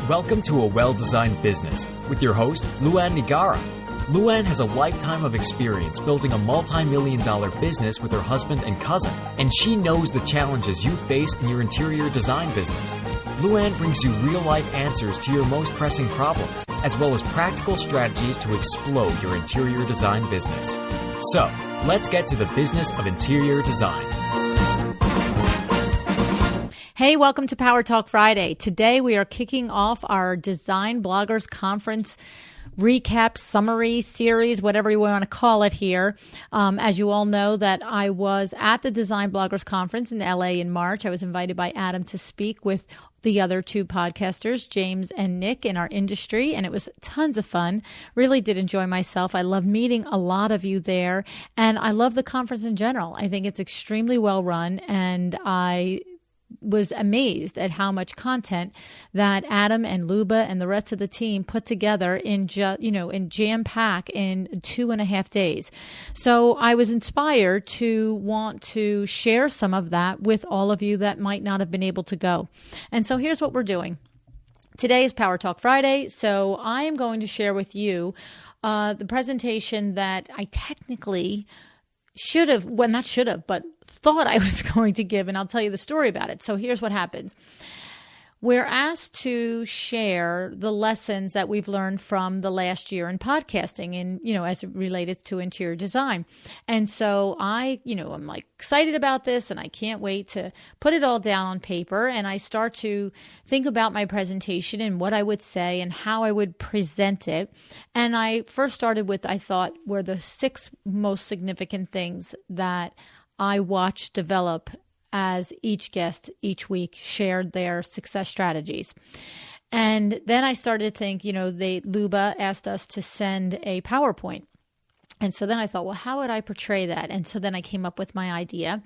Welcome to A Well-Designed Business with your host, LuAnn Nigara. LuAnn has a lifetime of experience building a multi-million-dollar business with her husband and cousin, and she knows the challenges you face in your interior design business. LuAnn brings you real-life answers to your most pressing problems, as well as practical strategies to explode your interior design business. So, let's get to the business of interior design. Hey, welcome to Power Talk Friday. Today we are kicking off our Design Bloggers Conference recap, summary, series, whatever you want to call it here. As you all know, that I was at the Design Bloggers Conference in LA in March. I was invited by Adam to speak with the other two podcasters, James and Nick, in our industry, and it was tons of fun. Really did enjoy myself. I loved meeting a lot of you there, and I love the conference in general. I think it's extremely well run, and I was amazed at how much content that Adam and Luba and the rest of the team put together in jam pack in 2.5 days. So I was inspired to want to share some of that with all of you that might not have been able to go. And so here's what we're doing. Today is Power Talk Friday, so I am going to share with you the presentation that I technically thought I was going to give, and I'll tell you the story about it. So here's what happens. We're asked to share the lessons that we've learned from the last year in podcasting and, as it related to interior design. And so I'm like excited about this and I can't wait to put it all down on paper. And I start to think about my presentation and what I would say and how I would present it. And I first started with, I thought, were the 6 most significant things that I watched develop as each guest each week shared their success strategies. And then I started to think, Luba asked us to send a PowerPoint. And so then I thought, well, how would I portray that? And so then I came up with my idea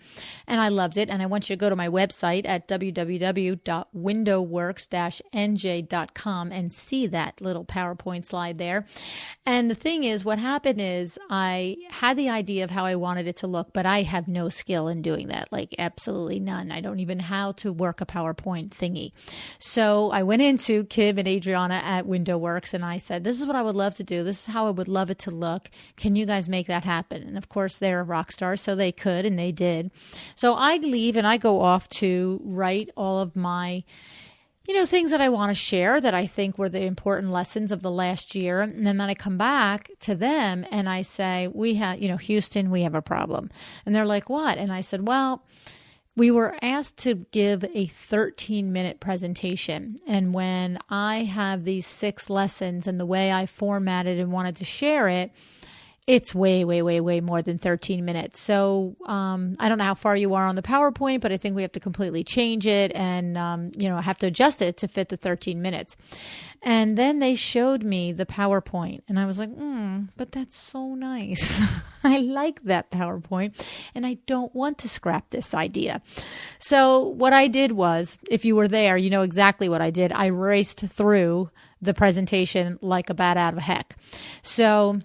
and I loved it. And I want you to go to my website at www.windowworks-nj.com and see that little PowerPoint slide there. And the thing is, what happened is I had the idea of how I wanted it to look, but I have no skill in doing that, like absolutely none. I don't even know how to work a PowerPoint thingy. So I went into Kim and Adriana at WindowWorks and I said, this is what I would love to do. This is how I would love it to look. Can you guys make that happen? And of course, they're a rock star, so they could, and they did. So I leave and I go off to write all of my things that I want to share that I think were the important lessons of the last year. And then I come back to them and I say, Houston, we have a problem. And they're like, what? And I said, well, we were asked to give a 13-minute presentation. And when I have these 6 lessons and the way I formatted and wanted to share it, it's way, way, way, way more than 13 minutes. So I don't know how far you are on the PowerPoint, but I think we have to completely change it and, I have to adjust it to fit the 13 minutes. And then they showed me the PowerPoint and I was like, but that's so nice. I like that PowerPoint and I don't want to scrap this idea. So what I did was, if you were there, you know exactly what I did. I raced through the presentation like a bat out of heck. So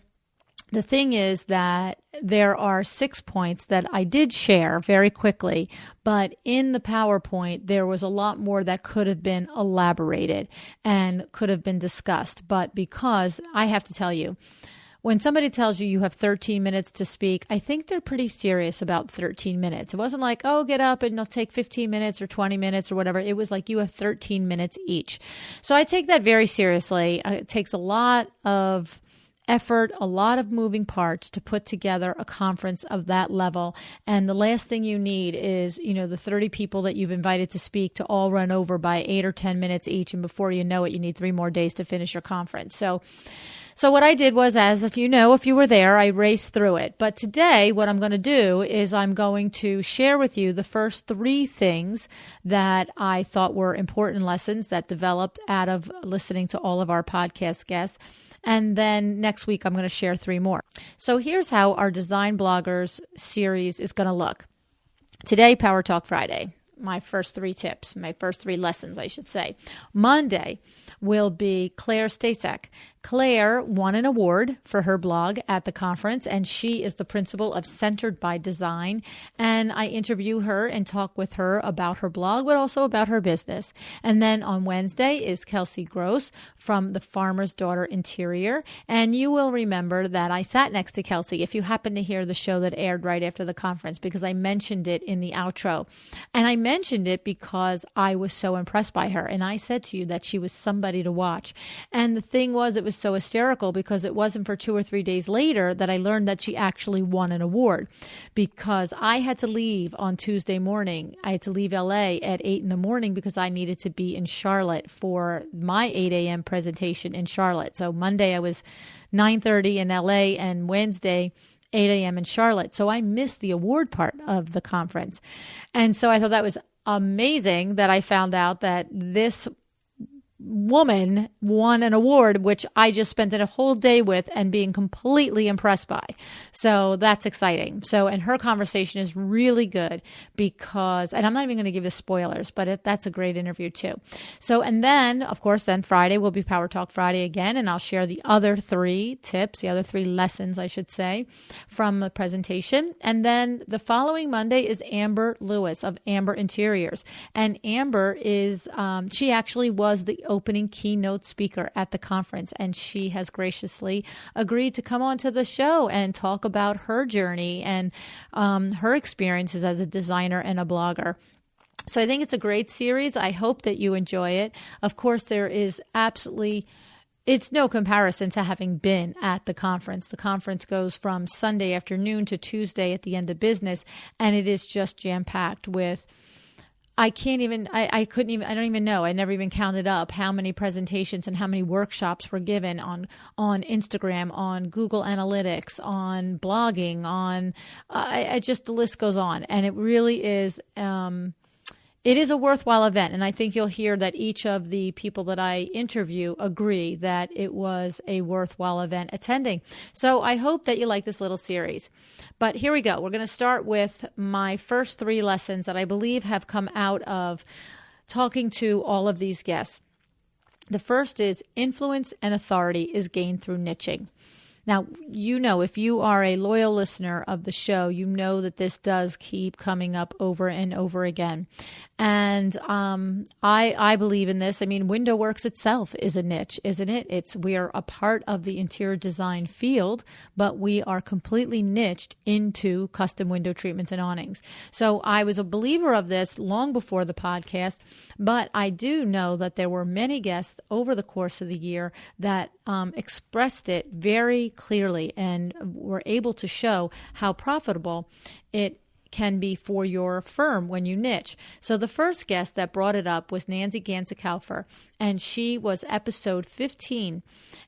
the thing is that there are 6 points that I did share very quickly, but in the PowerPoint, there was a lot more that could have been elaborated and could have been discussed. But because I have to tell you, when somebody tells you have 13 minutes to speak, I think they're pretty serious about 13 minutes. It wasn't like, oh, get up and it'll take 15 minutes or 20 minutes or whatever. It was like you have 13 minutes each. So I take that very seriously. It takes a lot of effort, a lot of moving parts to put together a conference of that level. And the last thing you need is, the 30 people that you've invited to speak to all run over by 8 or 10 minutes each. And before you know it, you need 3 more days to finish your conference. So what I did was, as you know, if you were there, I raced through it. But today, what I'm going to do is I'm going to share with you the first 3 things that I thought were important lessons that developed out of listening to all of our podcast guests. And then next week, I'm going to share 3 more. So here's how our Design Bloggers series is going to look. Today, Power Talk Friday. My first 3 tips, my first 3 lessons, I should say. Monday will be Claire Stasek, Claire won an award for her blog at the conference, and she is the principal of Centered by Design. And I interview her and talk with her about her blog, but also about her business. And then on Wednesday is Kelsey Gross from The Farmer's Daughter Interior. And you will remember that I sat next to Kelsey if you happen to hear the show that aired right after the conference, because I mentioned it in the outro. And I mentioned it because I was so impressed by her. And I said to you that she was somebody to watch. And the thing was, it was so hysterical because it wasn't for 2 or 3 days later that I learned that she actually won an award, because I had to leave on Tuesday morning. I had to leave LA at 8 in the morning because I needed to be in Charlotte for my 8 a.m. presentation in Charlotte. So Monday I was 9:30 in LA and Wednesday 8 a.m. in Charlotte. So I missed the award part of the conference. And so I thought that was amazing that I found out that this woman won an award, which I just spent a whole day with and being completely impressed by. So that's exciting. So, and her conversation is really good because, and I'm not even going to give you spoilers, but that's a great interview too. So, and then of course, then Friday will be Power Talk Friday again, and I'll share the other 3 tips, the other 3 lessons, I should say, from the presentation. And then the following Monday is Amber Lewis of Amber Interiors. And Amber is, she actually was the opening keynote speaker at the conference, and she has graciously agreed to come on to the show and talk about her journey and her experiences as a designer and a blogger. So I think it's a great series. I hope that you enjoy it. Of course, there is absolutely, it's no comparison to having been at the conference. The conference goes from Sunday afternoon to Tuesday at the end of business, and it is just jam-packed with, I don't even know. I never even counted up how many presentations and how many workshops were given on Instagram, on Google Analytics, on blogging, on, just the list goes on. And it really is, it is a worthwhile event. And I think you'll hear that each of the people that I interview agree that it was a worthwhile event attending. So I hope that you like this little series. But here we go. We're going to start with my first 3 lessons that I believe have come out of talking to all of these guests. The first is influence and authority is gained through niching. Now, you know, if you are a loyal listener of the show, you know that this does keep coming up over and over again. And I believe in this. I mean, window works itself is a niche, isn't it? We are a part of the interior design field, but we are completely niched into custom window treatments and awnings. So I was a believer of this long before the podcast, but I do know that there were many guests over the course of the year that expressed it very clearly and were able to show how profitable it can be for your firm when you niche. So the first guest that brought it up was Nancy Gansikaufer, and she was episode 15.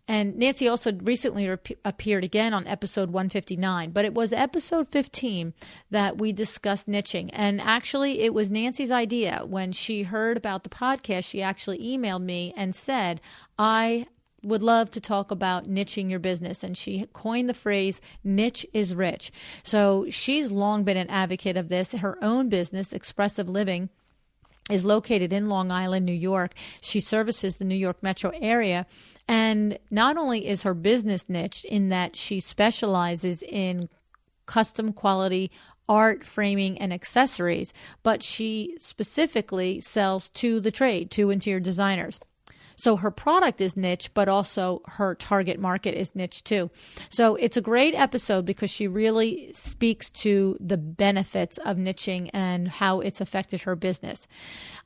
And Nancy also recently appeared again on episode 159, but it was episode 15 that we discussed niching. And actually, it was Nancy's idea. When she heard about the podcast, she actually emailed me and said, I would love to talk about niching your business. And she coined the phrase, niche is rich. So she's long been an advocate of this. Her own business, Expressive Living, is located in Long Island, New York. She services the New York metro area. And not only is her business niched in that she specializes in custom quality art, framing, and accessories, but she specifically sells to the trade, to interior designers. So her product is niche, but also her target market is niche too. So it's a great episode because she really speaks to the benefits of niching and how it's affected her business.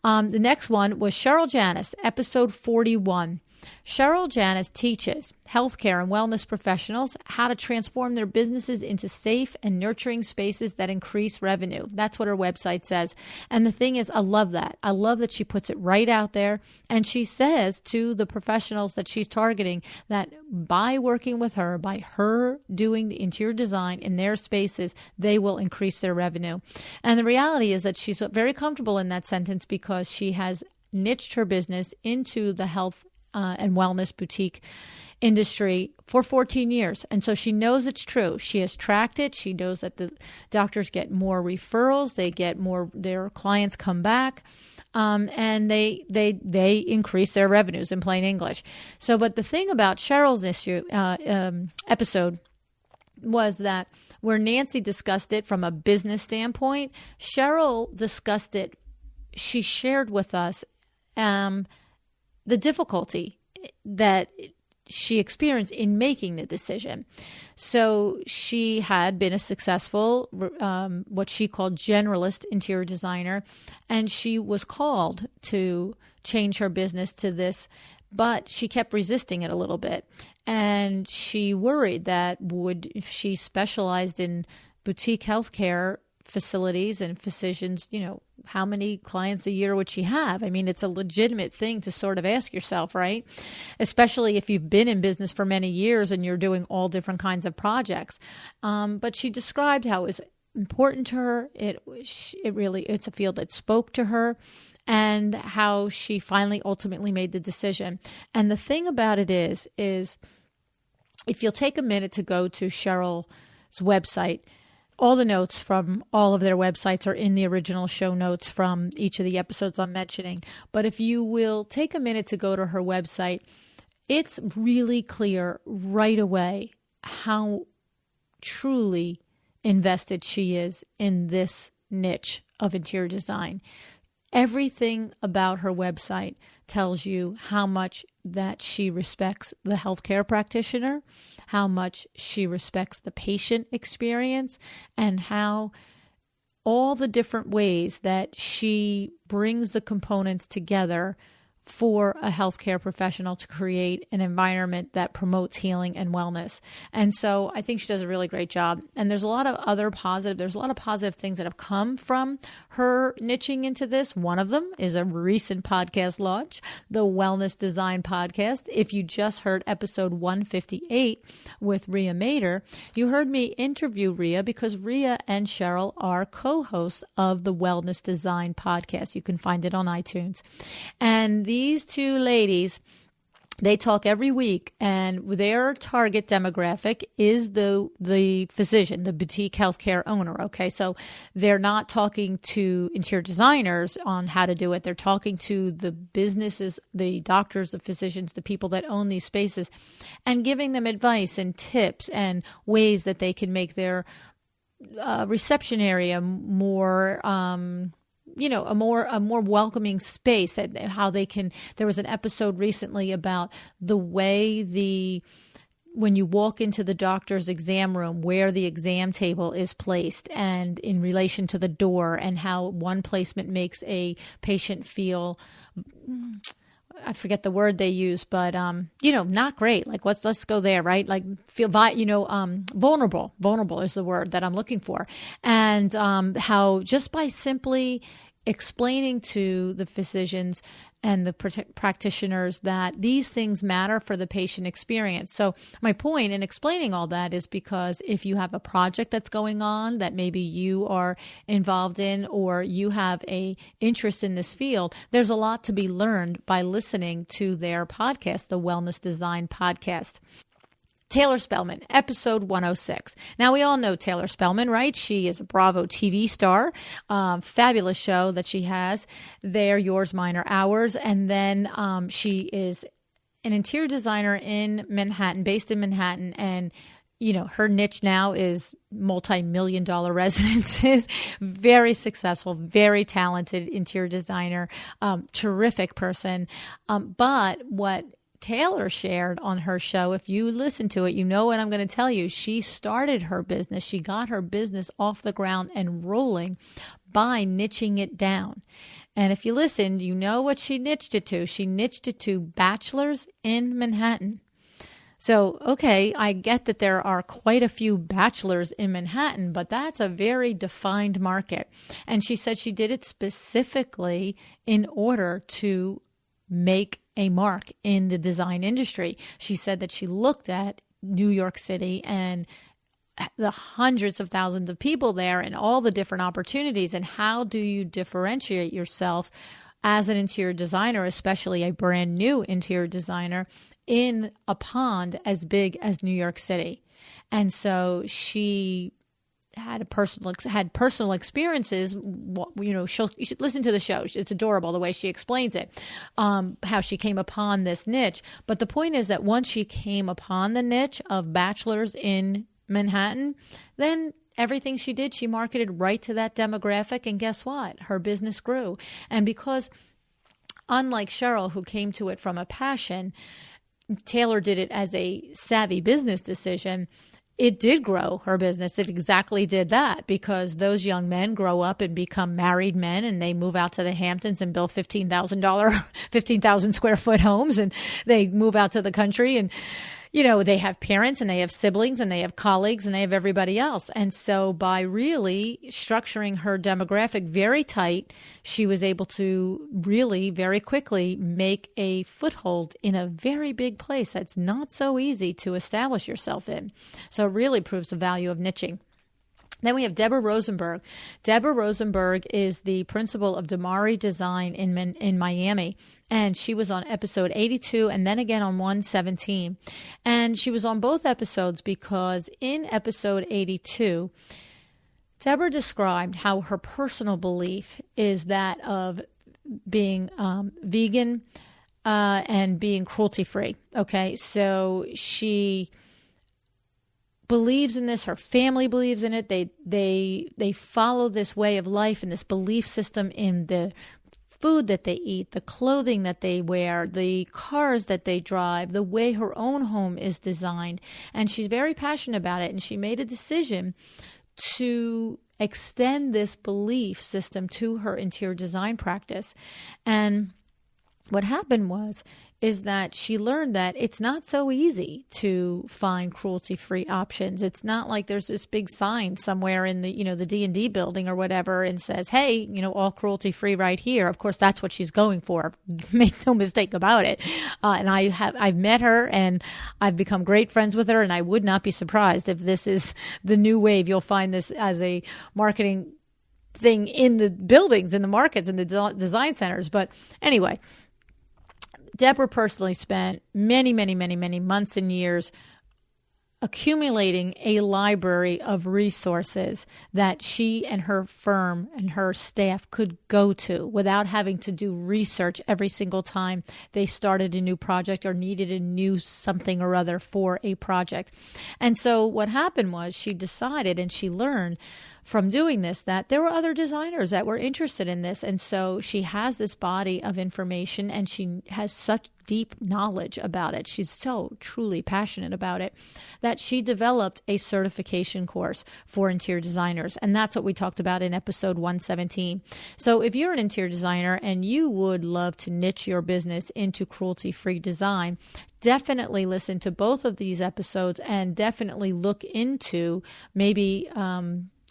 The next one was Cheryl Janis, episode 41. Cheryl Janis teaches healthcare and wellness professionals how to transform their businesses into safe and nurturing spaces that increase revenue. That's what her website says. And the thing is, I love that. I love that she puts it right out there. And she says to the professionals that she's targeting that by working with her, by her doing the interior design in their spaces, they will increase their revenue. And the reality is that she's very comfortable in that sentence because she has niched her business into the health and wellness boutique industry for 14 years. And so she knows it's true. She has tracked it. She knows that the doctors get more referrals. They get more, their clients come back. And they increase their revenues in plain English. So, but the thing about Cheryl's episode was that where Nancy discussed it from a business standpoint, Cheryl discussed it. She shared with us the difficulty that she experienced in making the decision. So she had been a successful, what she called generalist interior designer, and she was called to change her business to this, but she kept resisting it a little bit. And she worried that if she specialized in boutique healthcare facilities and physicians, how many clients a year would she have? I mean, it's a legitimate thing to sort of ask yourself, right? Especially if you've been in business for many years and you're doing all different kinds of projects. But she described how it was important to her. It's a field that spoke to her, and how she finally ultimately made the decision. And the thing about it is if you'll take a minute to go to Cheryl's website, all the notes from all of their websites are in the original show notes from each of the episodes I'm mentioning. But if you will take a minute to go to her website, it's really clear right away how truly invested she is in this niche of interior design. Everything about her website tells you how much that she respects the healthcare practitioner, how much she respects the patient experience, and how all the different ways that she brings the components together for a healthcare professional to create an environment that promotes healing and wellness. And so I think she does a really great job. And there's a lot of positive things that have come from her niching into this. One of them is a recent podcast launch, the Wellness Design Podcast. If you just heard episode 158 with Rhea Mader, you heard me interview Rhea because Rhea and Cheryl are co-hosts of the Wellness Design Podcast. You can find it on iTunes. And these two ladies, they talk every week, and their target demographic is the physician, the boutique healthcare owner. Okay, so they're not talking to interior designers on how to do it. They're talking to the businesses, the doctors, the physicians, the people that own these spaces, and giving them advice and tips and ways that they can make their reception area more a more welcoming space. That how they can. There was an episode recently about the way when you walk into the doctor's exam room, where the exam table is placed, and in relation to the door, and how one placement makes a patient feel. I forget the word they use, but not great. Like let's go there, right? Like feel vulnerable. Vulnerable is the word that I'm looking for. And how just by simply explaining to the physicians and the practitioners that these things matter for the patient experience. So my point in explaining all that is because if you have a project that's going on that maybe you are involved in, or you have a interest in this field, there's a lot to be learned by listening to their podcast, the Wellness Design Podcast. Taylor Spellman, episode 106. Now, we all know Taylor Spellman, right? She is a Bravo TV star. Fabulous show that she has there, Yours, Mine, or Ours. And then she is an interior designer in Manhattan, based in Manhattan. And, her niche now is multi-million-dollar residences. Very successful, very talented interior designer, terrific person. But what Taylor shared on her show, if you listen to it, you know what I'm going to tell you. She started her business. She got her business off the ground and rolling by niching it down. And if you listened, you know what she niched it to. She niched it to bachelors in Manhattan. So, okay, I get that there are quite a few bachelors in Manhattan, but that's a very defined market. And she said she did it specifically in order to make a mark in the design industry. She said that she looked at New York City and the hundreds of thousands of people there and all the different opportunities, and how do you differentiate yourself as an interior designer, especially a brand new interior designer, in a pond as big as New York City. And so she had personal experiences. You should listen to the show. It's adorable the way she explains it, how she came upon this niche. But the point is that once she came upon the niche of bachelors in Manhattan, then everything she did, she marketed right to that demographic. And guess what? Her business grew. And because unlike Cheryl, who came to it from a passion, Taylor did it as a savvy business decision. It did grow her business. It exactly did that, because those young men grow up and become married men, and they move out to the Hamptons and build $15,000 square foot homes, and they move out to the country, and they have parents and they have siblings and they have colleagues and they have everybody else. And so by really structuring her demographic very tight, she was able to really very quickly make a foothold in a very big place that's not so easy to establish yourself in. So it really proves the value of niching. Then we have Deborah Rosenberg. Deborah Rosenberg is the principal of Damari Design in Miami. And she was on episode 82 and then again on 117. And she was on both episodes because in episode 82, Deborah described how her personal belief is that of being vegan and being cruelty-free. Okay, so she believes in this. Her family believes in it. They follow this way of life and this belief system in the food that they eat, the clothing that they wear, the cars that they drive, the way her own home is designed. And she's very passionate about it. And she made a decision to extend this belief system to her interior design practice. And what happened is that she learned that it's not so easy to find cruelty-free options. It's not like there's this big sign somewhere in the, the D&D building or whatever and says, hey, all cruelty-free right here. Of course, that's what she's going for. Make no mistake about it. And I've met her and I've become great friends with her, and I would not be surprised if this is the new wave. You'll find this as a marketing thing in the buildings, in the markets, in the design centers. But anyway, Deborah personally spent many, many, many, many months and years accumulating a library of resources that she and her firm and her staff could go to without having to do research every single time they started a new project or needed a new something or other for a project. And so what happened was she decided, and she learned from doing this, that there were other designers that were interested in this. And so she has this body of information, and she has such deep knowledge about it. She's so truly passionate about it that she developed a certification course for interior designers. And that's what we talked about in episode 117. So if you're an interior designer and you would love to niche your business into cruelty-free design, definitely listen to both of these episodes and definitely look into maybe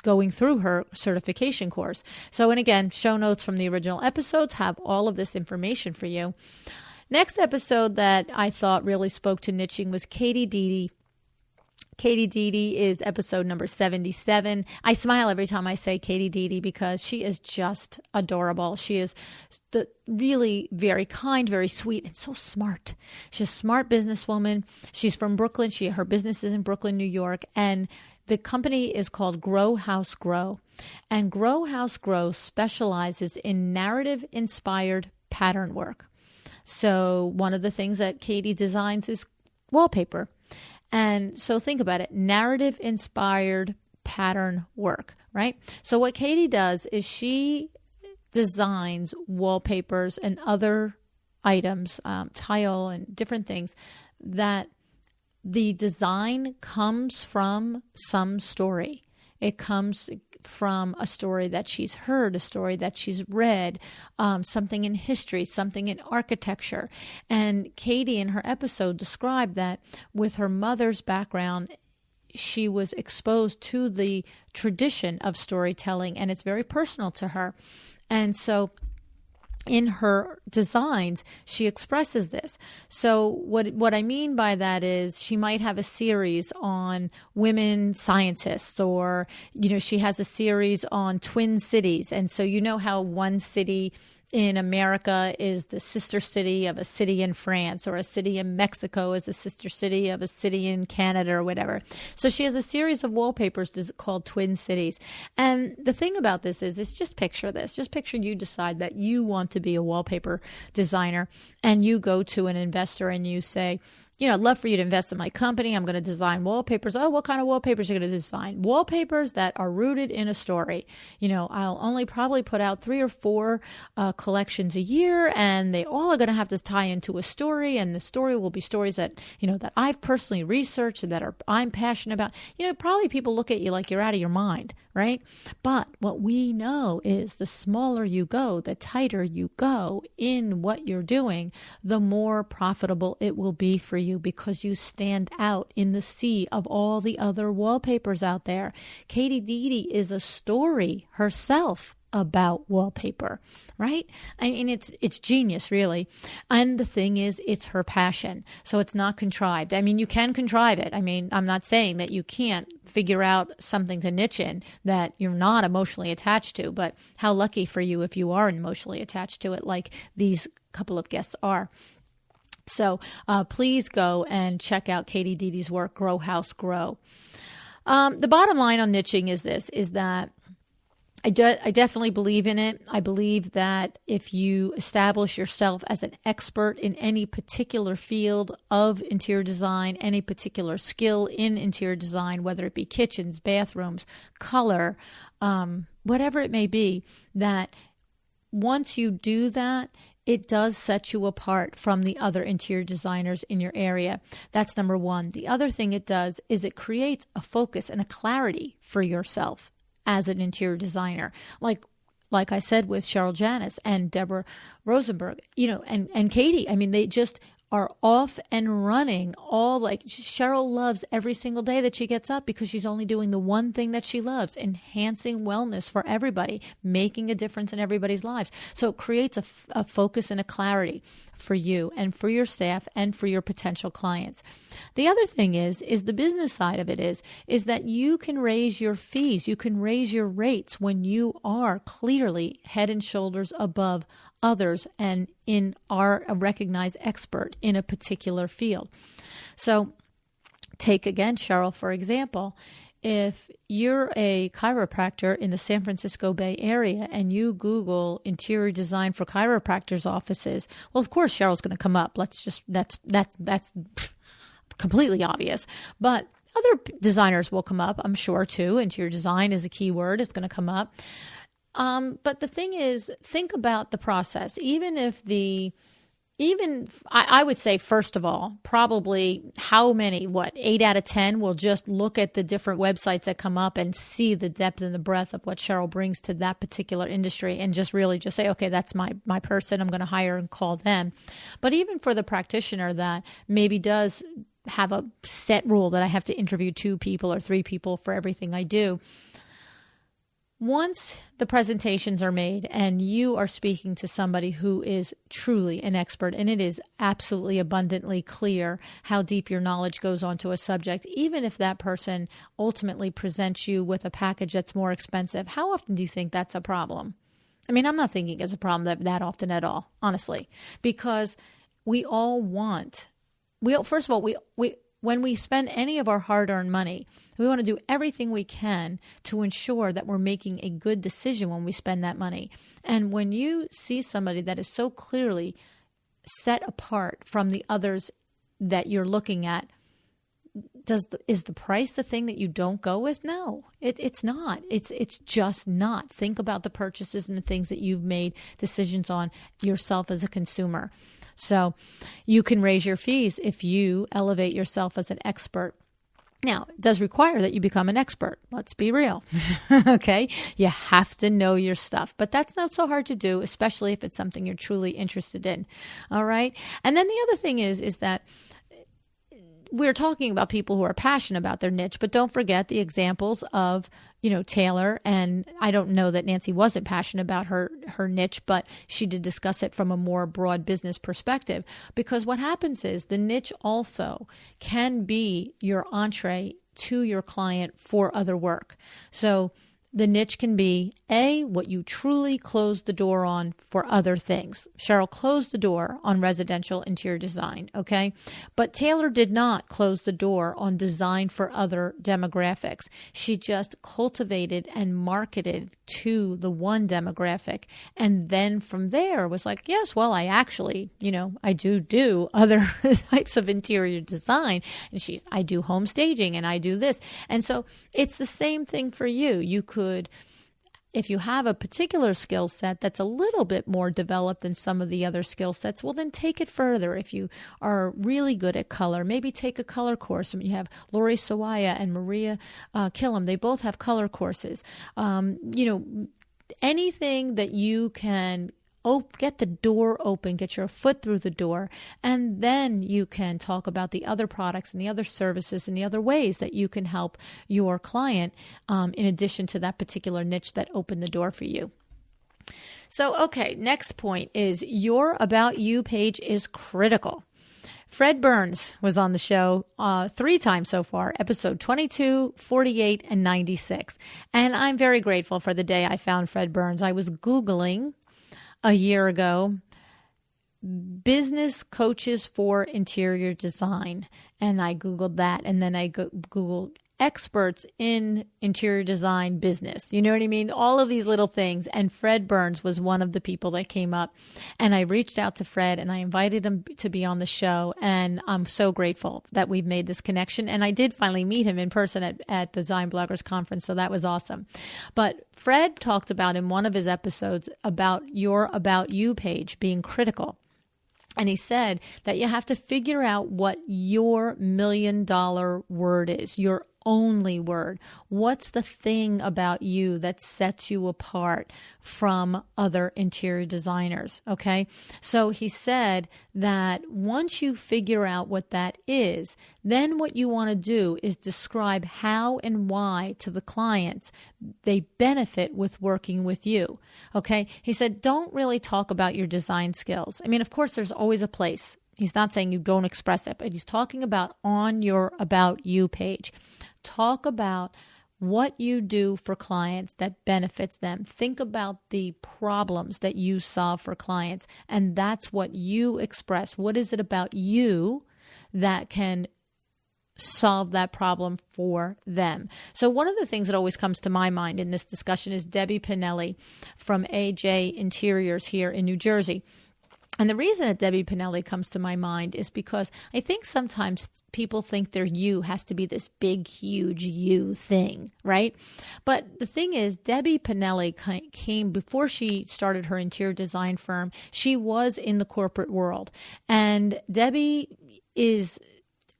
going through her certification course. So, and again, show notes from the original episodes have all of this information for you. Next episode that I thought really spoke to niching was Katie Dede. Katie Dede is episode number 77. I smile every time I say Katie Dede because she is just adorable. She is the really very kind, very sweet, and so smart. She's a smart businesswoman. She's from Brooklyn. Her business is in Brooklyn, New York, and the company is called Grow House Grow. And Grow House Grow specializes in narrative-inspired pattern work. So one of the things that Katie designs is wallpaper. And so think about it, narrative-inspired pattern work, right? So what Katie does is she designs wallpapers and other items, tile and different things, that the design comes from some story. It comes from a story that she's heard, a story that she's read, something in history, something in architecture. And Katie in her episode described that with her mother's background, she was exposed to the tradition of storytelling, and it's very personal to her. And so in her designs, she expresses this. So what I mean by that is she might have a series on women scientists, or, she has a series on twin cities. And so how one city in America is the sister city of a city in France, or a city in Mexico is the sister city of a city in Canada or whatever. So she has a series of wallpapers called Twin Cities. And the thing about this is just picture this. Just picture you decide that you want to be a wallpaper designer, and you go to an investor and you say, I'd love for you to invest in my company. I'm going to design wallpapers. Oh, what kind of wallpapers are you going to design? Wallpapers that are rooted in a story. I'll only probably put out 3 or 4 collections a year, and they all are going to have to tie into a story. And the story will be stories that, that I've personally researched and that I'm passionate about. Probably people look at you like you're out of your mind, right? But what we know is the smaller you go, the tighter you go in what you're doing, the more profitable it will be for you, because you stand out in the sea of all the other wallpapers out there. Katie Dede is a story herself about wallpaper, right? I mean, it's genius, really. And the thing is, it's her passion. So it's not contrived. I mean, you can contrive it. I mean, I'm not saying that you can't figure out something to niche in that you're not emotionally attached to, but how lucky for you if you are emotionally attached to it, like these couple of guests are. So please go and check out Katie Dede's work, Grow House Grow. The bottom line on niching is this, is that I definitely believe in it. I believe that if you establish yourself as an expert in any particular field of interior design, any particular skill in interior design, whether it be kitchens, bathrooms, color, whatever it may be, that once you do that, it does set you apart from the other interior designers in your area. That's number one. The other thing it does is it creates a focus and a clarity for yourself as an interior designer. Like I said with Cheryl Janis and Deborah Rosenberg, and Katie, I mean, they just are off and running. Cheryl loves every single day that she gets up because she's only doing the one thing that she loves, enhancing wellness for everybody, making a difference in everybody's lives. So it creates a focus and a clarity for you and for your staff and for your potential clients. The other thing is the business side of it is that you can raise your fees, you can raise your rates when you are clearly head and shoulders above others and are a recognized expert in a particular field. So take again, Cheryl, for example. If you're a chiropractor in the San Francisco Bay Area and you Google interior design for chiropractors' offices, well, of course, Cheryl's going to come up. That's completely obvious. But other designers will come up, I'm sure, too. Interior design is a key word. It's going to come up. But the thing is, think about the process. I would say, first of all, probably 8 out of 10 will just look at the different websites that come up and see the depth and the breadth of what Cheryl brings to that particular industry and just say, okay, that's my person. I'm going to hire and call them. But even for the practitioner that maybe does have a set rule that I have to interview 2 people or 3 people for everything I do, once the presentations are made and you are speaking to somebody who is truly an expert, and it is absolutely abundantly clear how deep your knowledge goes onto a subject, even if that person ultimately presents you with a package that's more expensive, how often do you think that's a problem? I mean, I'm not thinking it's a problem that often at all, honestly, because we all want, first of all, when we spend any of our hard-earned money, we want to do everything we can to ensure that we're making a good decision when we spend that money. And when you see somebody that is so clearly set apart from the others that you're looking at, is the price the thing that you don't go with? No, it's not. It's just not. Think about the purchases and the things that you've made decisions on yourself as a consumer. So you can raise your fees if you elevate yourself as an expert. Now, it does require that you become an expert. Let's be real. Okay? You have to know your stuff. But that's not so hard to do, especially if it's something you're truly interested in. All right? And then the other thing is that we're talking about people who are passionate about their niche, but don't forget the examples of, Taylor. And I don't know that Nancy wasn't passionate about her niche, but she did discuss it from a more broad business perspective. Because what happens is the niche also can be your entree to your client for other work. So the niche can be what you truly closed the door on for other things. Cheryl closed the door on residential interior design, okay? But Taylor did not close the door on design for other demographics. She just cultivated and marketed to the one demographic. And then from there was like, yes, well, I actually, I do other types of interior design. And I do home staging and I do this. And so it's the same thing for you. You could, if you have a particular skill set that's a little bit more developed than some of the other skill sets, well, then take it further. If you are really good at color, maybe take a color course. You have Lori Sawaya and Maria Killam. They both have color courses. Anything that you can get the door open, get your foot through the door, and then you can talk about the other products and the other services and the other ways that you can help your client in addition to that particular niche that opened the door for you. So, okay, next point is your About You page is critical. Fred Burns was on the show 3 times so far, episode 22, 48, and 96. And I'm very grateful for the day I found Fred Burns. I was Googling a year ago, business coaches for interior design. And I Googled that. And then I Googled experts in interior design business. You know what I mean? All of these little things. And Fred Burns was one of the people that came up. And I reached out to Fred and I invited him to be on the show. And I'm so grateful that we've made this connection. And I did finally meet him in person at Design Bloggers Conference. So that was awesome. But Fred talked about in one of his episodes about your About You page being critical. And he said that you have to figure out what your $1 million word is, your only word. What's the thing about you that sets you apart from other interior designers? Okay. So he said that once you figure out what that is, then what you want to do is describe how and why to the clients they benefit with working with you. Okay. He said, don't really talk about your design skills. I mean, of course, there's always a place. He's not saying you don't express it, but he's talking about on your About You page. Talk about what you do for clients that benefits them. Think about the problems that you solve for clients, and that's what you express. What is it about you that can solve that problem for them? So one of the things that always comes to my mind in this discussion is Debbie Pinelli from AJ Interiors here in New Jersey. And the reason that Debbie Pinelli comes to my mind is because I think sometimes people think their you has to be this big, huge you thing, right? But the thing is, Debbie Pinelli came before she started her interior design firm. She was in the corporate world. And Debbie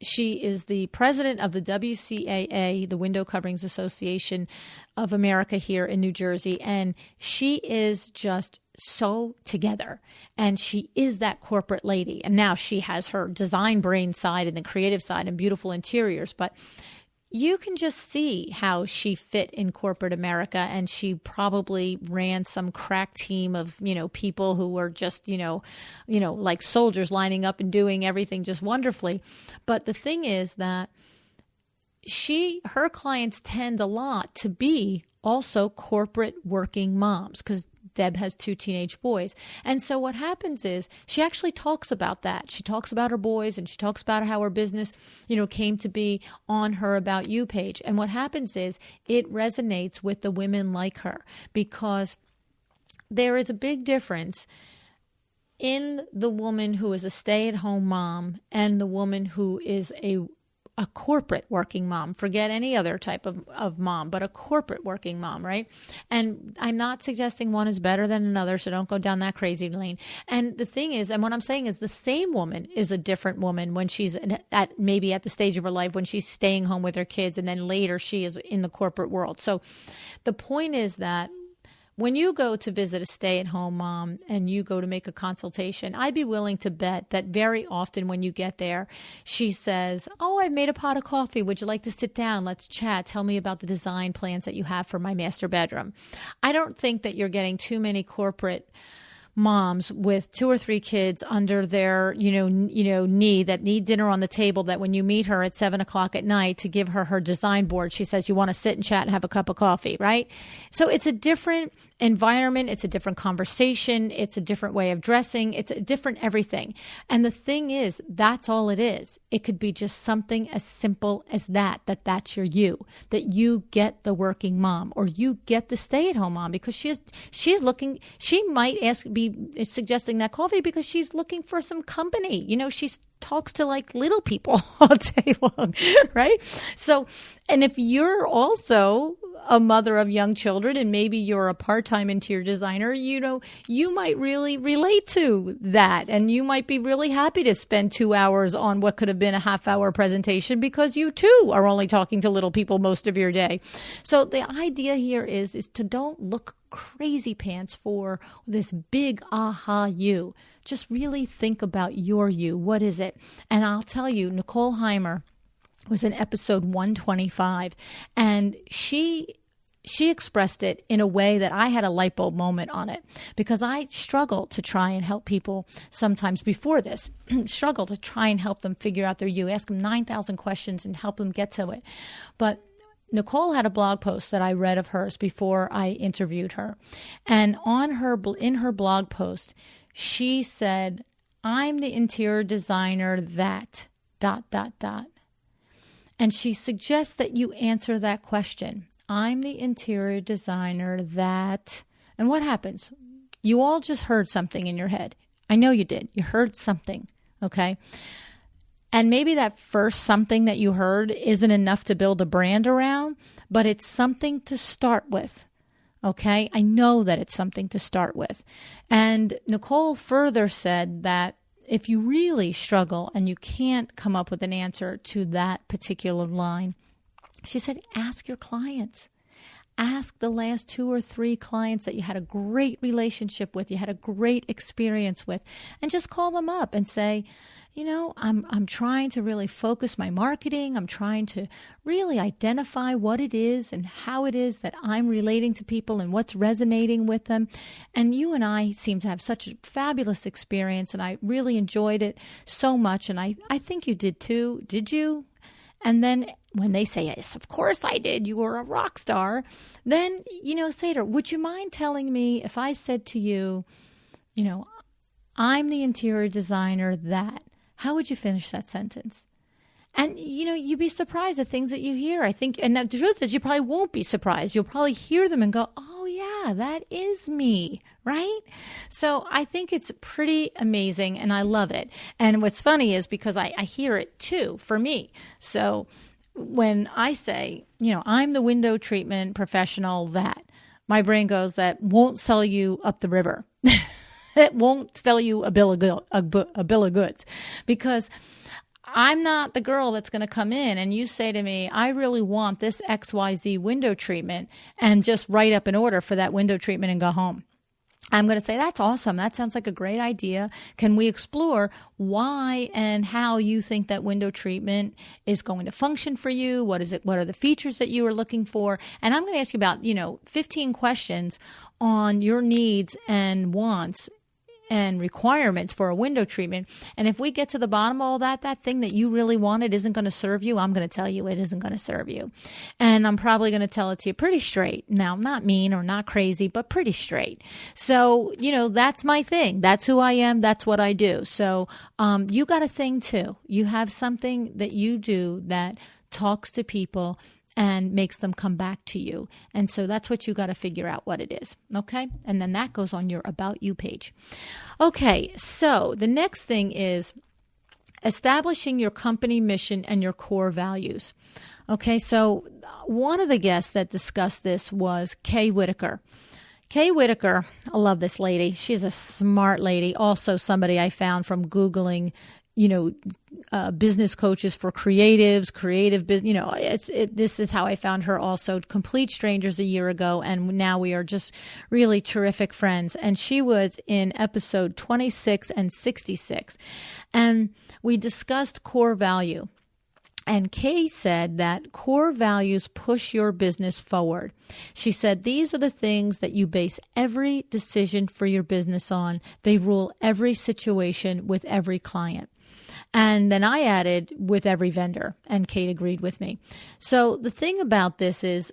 she is the president of the WCAA, the Window Coverings Association of America here in New Jersey. And she is just so together. And she is that corporate lady. And now she has her design brain side and the creative side and beautiful interiors. But you can just see how she fit in corporate America, and she probably ran some crack team of, people who were just, like soldiers lining up and doing everything just wonderfully. But the thing is that her clients tend a lot to be also corporate working moms, because Deb has 2 teenage boys. And so what happens is she actually talks about that. She talks about her boys, and she talks about how her business, came to be on her About You page. And what happens is it resonates with the women like her, because there is a big difference in the woman who is a stay-at-home mom and the woman who is a corporate working mom. Forget any other type of mom, but a corporate working mom, right? And I'm not suggesting one is better than another, so don't go down that crazy lane. And the thing is, and what I'm saying is the same woman is a different woman when she's maybe at the stage of her life when she's staying home with her kids, and then later she is in the corporate world. So the point is that when you go to visit a stay-at-home mom and you go to make a consultation, I'd be willing to bet that very often when you get there, she says, "Oh, I've made a pot of coffee. Would you like to sit down? Let's chat. Tell me about the design plans that you have for my master bedroom." I don't think that you're getting too many corporate moms with 2 or 3 kids under their, knee that need dinner on the table, that when you meet her at 7:00 at night to give her design board, she says, you want to sit and chat and have a cup of coffee, right? So it's a different environment. It's a different conversation. It's a different way of dressing. It's a different everything. And the thing is, that's all it is. It could be just something as simple as that's you, that you get the working mom, or you get the stay-at-home mom, because she might be suggesting that coffee because she's looking for some company. She talks to like little people all day long, right? So, and if you're also a mother of young children and maybe you're a part-time interior designer, you might really relate to that. And you might be really happy to spend 2 hours on what could have been a half-hour presentation, because you too are only talking to little people most of your day. So the idea here is to don't look crazy pants for this big aha you. Just really think about your you. What is it? And I'll tell you, Nicole Heimer was in episode 125, and she expressed it in a way that I had a light bulb moment on it, because I struggle to try and help people sometimes before this, struggle to try and help them figure out their you, ask them 9,000 questions and help them get to it. But Nicole had a blog post that I read of hers before I interviewed her. And in her blog post, she said, I'm the interior designer that ... And she suggests that you answer that question. I'm the interior designer that... And what happens? You all just heard something in your head. I know you did. You heard something, okay? And maybe that first something that you heard isn't enough to build a brand around, but it's something to start with, okay? I know that it's something to start with. And Nicole further said that if you really struggle and you can't come up with an answer to that particular line, she said, ask your clients. Ask the last 2 or 3 clients that you had a great relationship with, you had a great experience with, and just call them up and say, I'm trying to really focus my marketing. I'm trying to really identify what it is and how it is that I'm relating to people and what's resonating with them. And you and I seem to have such a fabulous experience, and I really enjoyed it so much. And I think you did too. Did you? And then when they say, yes, of course I did, you were a rock star, then, say to her, would you mind telling me if I said to you, I'm the interior designer that... How would you finish that sentence? And, you'd be surprised at things that you hear. I think, and the truth is, you probably won't be surprised. You'll probably hear them and go, oh, yeah, that is me, right? So I think it's pretty amazing, and I love it. And what's funny is because I hear it, too, for me. So when I say, I'm the window treatment professional that, my brain goes, that won't sell you up the river. It won't sell you a bill of goods, because I'm not the girl that's going to come in and you say to me, I really want this XYZ window treatment, and just write up an order for that window treatment and go home. I'm going to say, that's awesome. That sounds like a great idea. Can we explore why and how you think that window treatment is going to function for you? What is it? What are the features that you are looking for? And I'm going to ask you about, 15 questions on your needs and wants and requirements for a window treatment. And if we get to the bottom of all that thing that you really wanted isn't going to serve you, I'm going to tell you it isn't going to serve you. And I'm probably going to tell it to you pretty straight. Now, not mean or not crazy, but pretty straight. So, that's my thing. That's who I am. That's what I do. So you got a thing too. You have something that you do that talks to people and makes them come back to you. And so that's what you got to figure out what it is. Okay. And then that goes on your About You page. Okay. So the next thing is establishing your company mission and your core values. Okay. So one of the guests that discussed this was Kay Whitaker. Kay Whitaker, I love this lady. She's a smart lady. Also somebody I found from Googling, business coaches for creatives, creative business, this is how I found her also. Complete strangers a year ago, and now we are just really terrific friends. And she was in episode 26 and 66. And we discussed core value. And Kay said that core values push your business forward. She said, these are the things that you base every decision for your business on. They rule every situation with every client. And then I added with every vendor, and Kate agreed with me. So the thing about this is,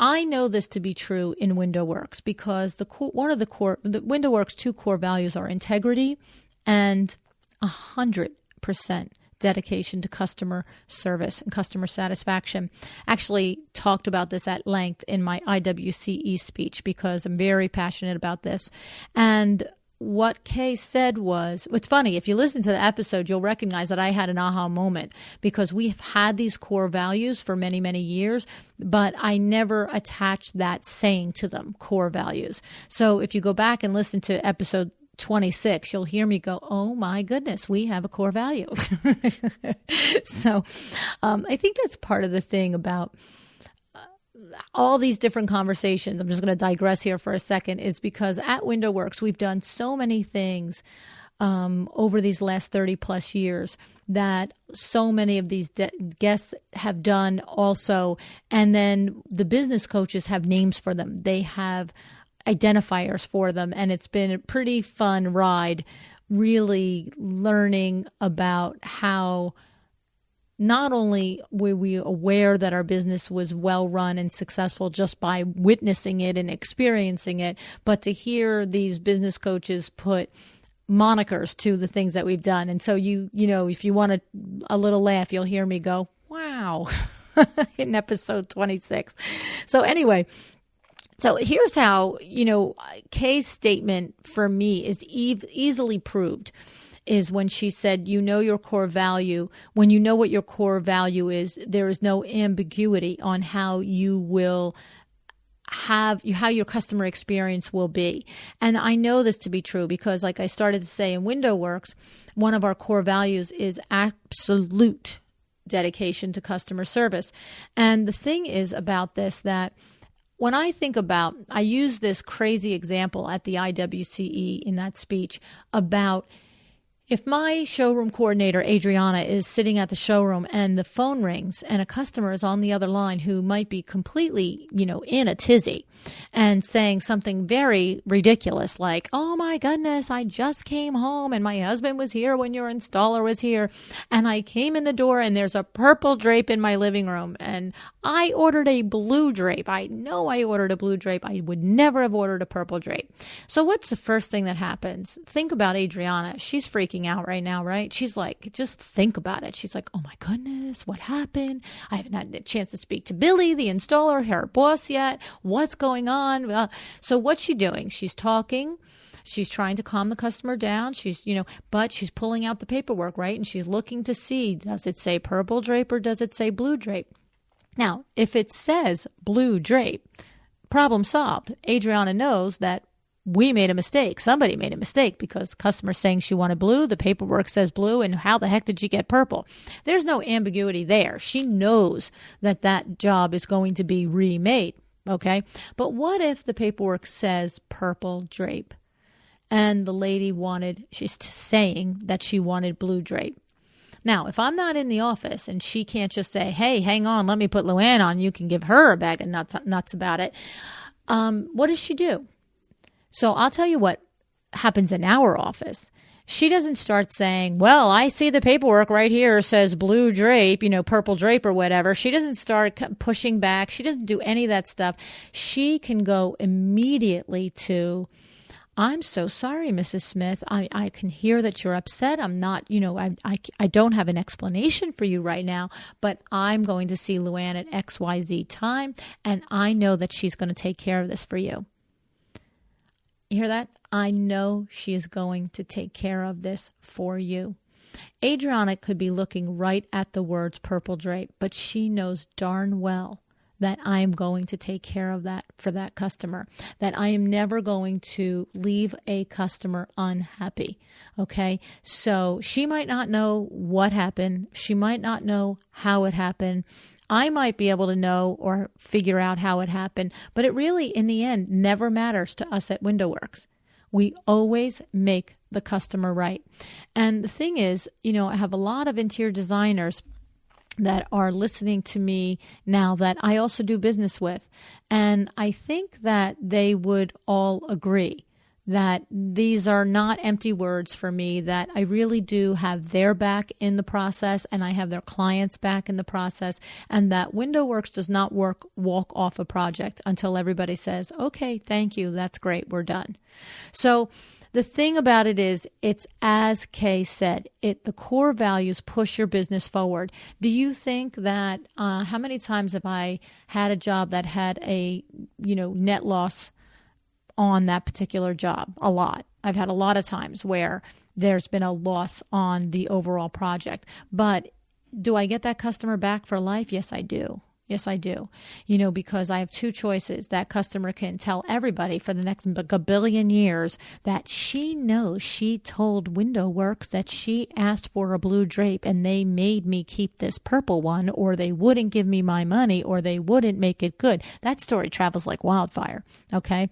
I know this to be true in WindowWorks because the WindowWorks 2 core values are integrity and 100% dedication to customer service and customer satisfaction. Actually talked about this at length in my IWCE speech because I'm very passionate about this. And what Kay said was, it's funny, if you listen to the episode, you'll recognize that I had an aha moment because we've had these core values for many, many years, but I never attached that saying to them, core values. So if you go back and listen to episode 26, you'll hear me go, oh my goodness, we have a core value. So I think that's part of the thing about all these different conversations. I'm just going to digress here for a second, is because at WindowWorks, we've done so many things over these last 30 plus years that so many of these guests have done also. And then the business coaches have names for them. They have identifiers for them. And it's been a pretty fun ride, really learning about how not only were we aware that our business was well run and successful just by witnessing it and experiencing it, but to hear these business coaches put monikers to the things that we've done. And so you know, if you want a little laugh, you'll hear me go, wow, in episode 26. So anyway, so here's how, Kay's statement for me is easily proved. Is when she said, you know your core value. When you know what your core value is, there is no ambiguity on how you will how your customer experience will be. And I know this to be true because, like I started to say in WindowWorks, one of our core values is absolute dedication to customer service. And the thing is about this that when I think about, I use this crazy example at the IWCE in that speech about if my showroom coordinator, Adriana, is sitting at the showroom and the phone rings and a customer is on the other line who might be completely, in a tizzy and saying something very ridiculous like, oh my goodness, I just came home and my husband was here when your installer was here and I came in the door and there's a purple drape in my living room and I ordered a blue drape. I know I ordered a blue drape. I would never have ordered a purple drape. So what's the first thing that happens? Think about Adriana. She's freaking out right now, right? She's like, just think about it. She's like, oh my goodness, what happened? I haven't had a chance to speak to Billy, the installer, her boss yet. What's going on? So what's she doing? She's talking. She's trying to calm the customer down. She's, but she's pulling out the paperwork, right? And she's looking to see, does it say purple drape or does it say blue drape? Now, if it says blue drape, problem solved. Adriana knows that we made a mistake. Somebody made a mistake because the customer's saying she wanted blue. The paperwork says blue. And how the heck did you get purple? There's no ambiguity there. She knows that that job is going to be remade. Okay. But what if the paperwork says purple drape and the lady she's saying that she wanted blue drape? Now, if I'm not in the office and she can't just say, hey, hang on, let me put LuAnn on, you can give her a bag of nuts about it. What does she do? So I'll tell you what happens in our office. She doesn't start saying, well, I see the paperwork right here says blue drape, purple drape or whatever. She doesn't start pushing back. She doesn't do any of that stuff. She can go immediately to, I'm so sorry, Mrs. Smith. I can hear that you're upset. I'm not, I don't have an explanation for you right now, but I'm going to see LuAnn at XYZ time, and I know that she's going to take care of this for you. You hear that? I know she is going to take care of this for you. Adriana could be looking right at the words purple drape, but she knows darn well that I am going to take care of that for that customer, that I am never going to leave a customer unhappy. Okay. So she might not know what happened. She might not know how it happened. I might be able to know or figure out how it happened, but it really, in the end, never matters to us at WindowWorks. We always make the customer right. And the thing is, I have a lot of interior designers that are listening to me now that I also do business with. And I think that they would all agree that these are not empty words for me, that I really do have their back in the process and I have their clients' back in the process, and that WindowWorks does not walk off a project until everybody says, okay, thank you, that's great, we're done. So the thing about it is, it's as Kay said, the core values push your business forward. Do you think that, how many times have I had a job that had a, net loss on that particular job? A lot. I've had a lot of times where there's been a loss on the overall project. But do I get that customer back for life? Yes, I do. Yes, I do. Because I have two choices. That customer can tell everybody for the next billion years that she knows she told WindowWorks that she asked for a blue drape and they made me keep this purple one, or they wouldn't give me my money, or they wouldn't make it good. That story travels like wildfire. Okay.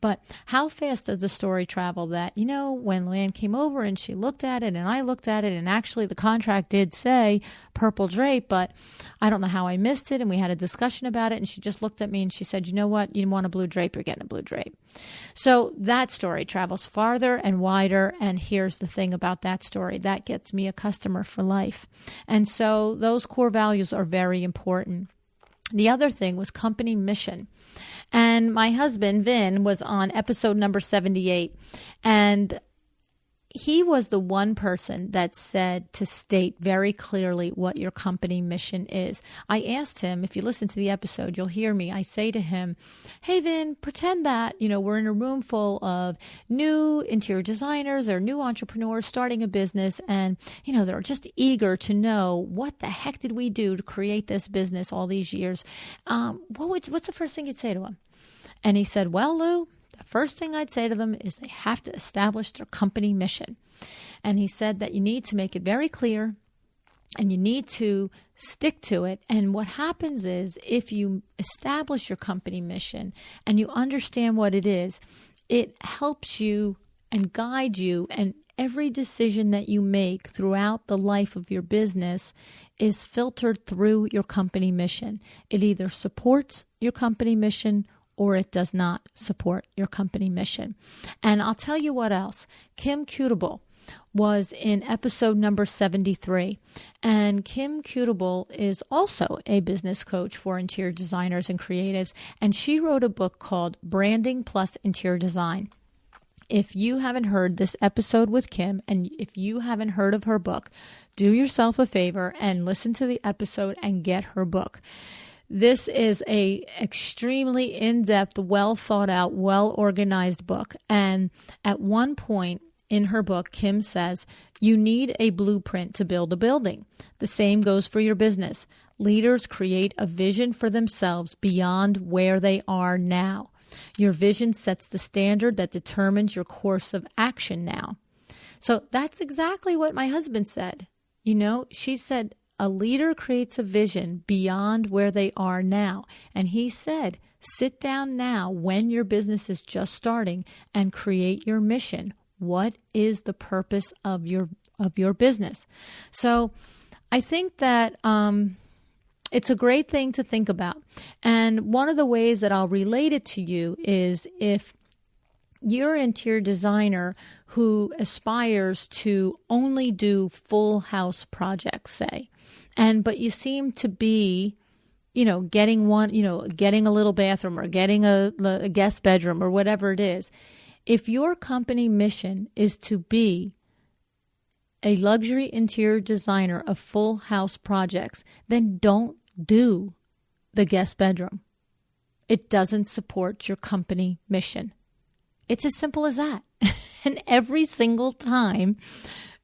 But how fast does the story travel that, when LuAnn came over and she looked at it and I looked at it, and actually the contract did say purple drape, but I don't know how I missed it. And we had a discussion about it. And she just looked at me and she said, you know what? You want a blue drape, you're getting a blue drape. So that story travels farther and wider. And here's the thing about that story. That gets me a customer for life. And so those core values are very important. The other thing was company mission. And my husband, Vin, was on episode number 78. And he was the one person that said to state very clearly what your company mission is. I asked him, if you listen to the episode, you'll hear me. I say to him, hey, Vin, pretend that, we're in a room full of new interior designers or new entrepreneurs starting a business. And, they're just eager to know, what the heck did we do to create this business all these years? What's the first thing you'd say to them? And he said, well, Lou, the first thing I'd say to them is they have to establish their company mission. And he said that you need to make it very clear and you need to stick to it. And what happens is, if you establish your company mission and you understand what it is, it helps you and guide you, and every decision that you make throughout the life of your business is filtered through your company mission. It either supports your company mission or it does not support your company mission. And I'll tell you what else. Kim Cutable was in episode number 73. And Kim Cutable is also a business coach for interior designers and creatives. And she wrote a book called Branding Plus Interior Design. If you haven't heard this episode with Kim, and if you haven't heard of her book, do yourself a favor and listen to the episode and get her book. This is a extremely in-depth, well thought out, well organized book. And at one point in her book, Kim says, you need a blueprint to build a building. The same goes for your business. Leaders create a vision for themselves beyond where they are now. Your vision sets the standard that determines your course of action now. So that's exactly what my husband said. She said, a leader creates a vision beyond where they are now. And he said, sit down now when your business is just starting and create your mission. What is the purpose of your business? So I think that it's a great thing to think about. And one of the ways that I'll relate it to you is, if you're an interior designer who aspires to only do full house projects, say, but you seem to be, getting a little bathroom or getting a guest bedroom or whatever it is. If your company mission is to be a luxury interior designer of full house projects, then don't do the guest bedroom. It doesn't support your company mission. It's as simple as that. And every single time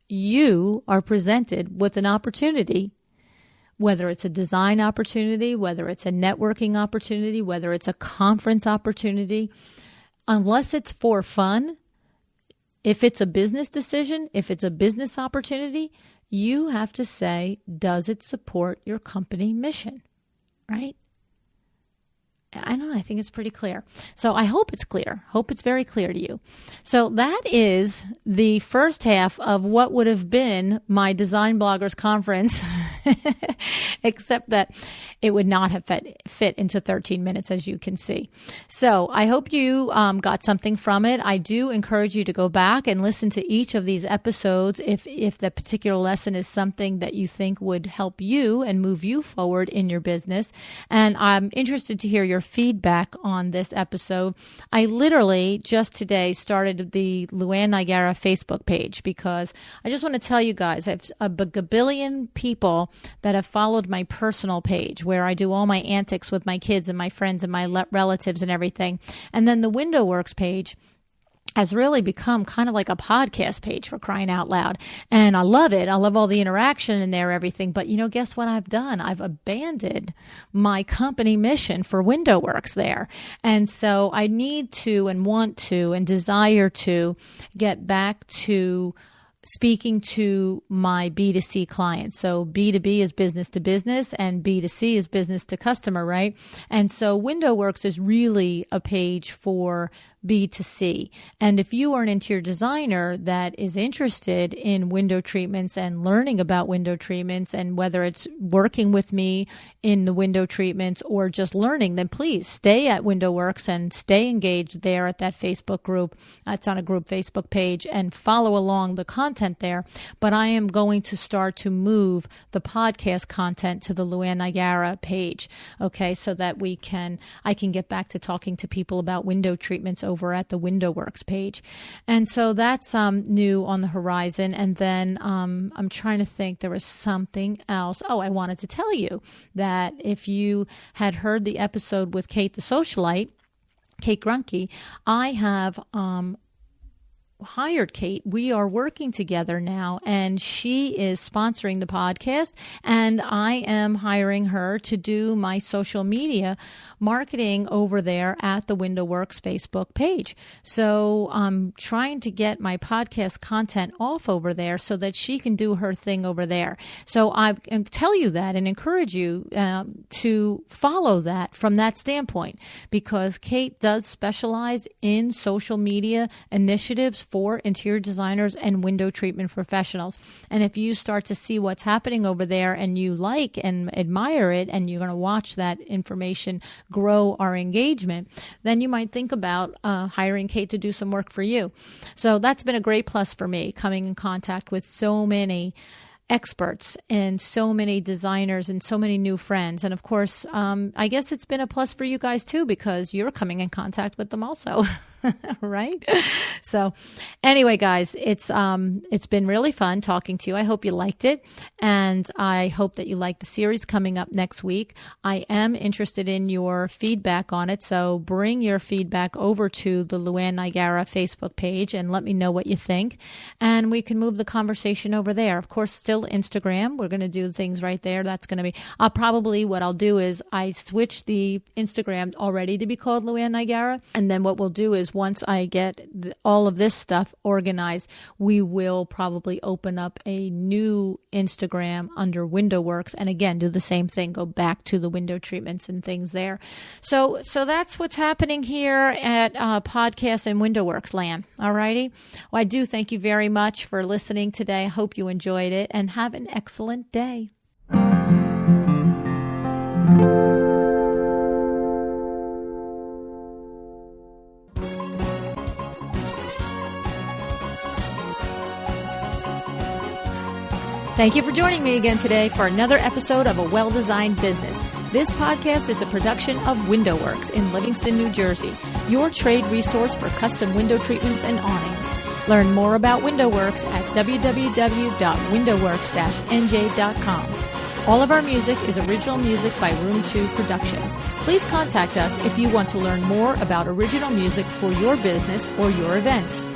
you are presented with an opportunity, whether it's a design opportunity, whether it's a networking opportunity, whether it's a conference opportunity, unless it's for fun, if it's a business decision, if it's a business opportunity, you have to say, does it support your company mission, right? I don't know. I think it's pretty clear. So I hope it's clear. Hope it's very clear to you. So that is the first half of what would have been my Design Bloggers Conference, except that it would not have fit into 13 minutes, as you can see. So I hope you got something from it. I do encourage you to go back and listen to each of these episodes if the particular lesson is something that you think would help you and move you forward in your business. And I'm interested to hear your feedback on this episode. I literally just today started the LuAnn Nigara Facebook page because I just want to tell you guys, I have a gabillion people that have followed my personal page where I do all my antics with my kids and my friends and my relatives and everything. And then the WindowWorks page has really become kind of like a podcast page, for crying out loud. And I love it. I love all the interaction in there, everything. But guess what I've done? I've abandoned my company mission for WindowWorks there. And so I need to and want to and desire to get back to speaking to my B2C clients. So B2B is business to business and B2C is business to customer, right? And so WindowWorks is really a page for B2C. And if you are an interior designer that is interested in window treatments and learning about window treatments, and whether it's working with me in the window treatments or just learning, then please stay at WindowWorks and stay engaged there at that Facebook group. It's on a group Facebook page, and follow along the content there. But I am going to start to move the podcast content to the LuAnn Nigara page, okay, so that I can get back to talking to people about window treatments over at the WindowWorks page. And so that's new on the horizon. And then I'm trying to think, there was something else. Oh, I wanted to tell you that if you had heard the episode with Kate the Socialite, Kate Grunke, I have hired Kate. We are working together now, and she is sponsoring the podcast, and I am hiring her to do my social media marketing over there at the WindowWorks Facebook page. So I'm trying to get my podcast content off over there so that she can do her thing over there. So I tell you that and encourage you to follow that from that standpoint, because Kate does specialize in social media initiatives for interior designers and window treatment professionals. And if you start to see what's happening over there and you like and admire it, and you're going to watch that information grow our engagement, then you might think about hiring Kate to do some work for you. So that's been a great plus for me, coming in contact with so many experts and so many designers and so many new friends. And of course, I guess it's been a plus for you guys too, because you're coming in contact with them also. Right? So anyway, guys, it's been really fun talking to you. I hope you liked it. And I hope that you like the series coming up next week. I am interested in your feedback on it. So bring your feedback over to the LuAnn Nigara Facebook page and let me know what you think. And we can move the conversation over there. Of course, still Instagram. We're going to do things right there. That's going to be, what I'll do is I switch the Instagram already to be called LuAnn Nigara. And then what we'll do is, once I get all of this stuff organized, we will probably open up a new Instagram under WindowWorks, and again do the same thing, go back to the window treatments and things there. So that's what's happening here at Podcast and WindowWorks land. All righty. Well, I do thank you very much for listening today. I hope you enjoyed it, and have an excellent day. Thank you for joining me again today for another episode of A Well-Designed Business. This podcast is a production of WindowWorks in Livingston, New Jersey, your trade resource for custom window treatments and awnings. Learn more about WindowWorks at www.windowworks-nj.com. All of our music is original music by Room 2 Productions. Please contact us if you want to learn more about original music for your business or your events.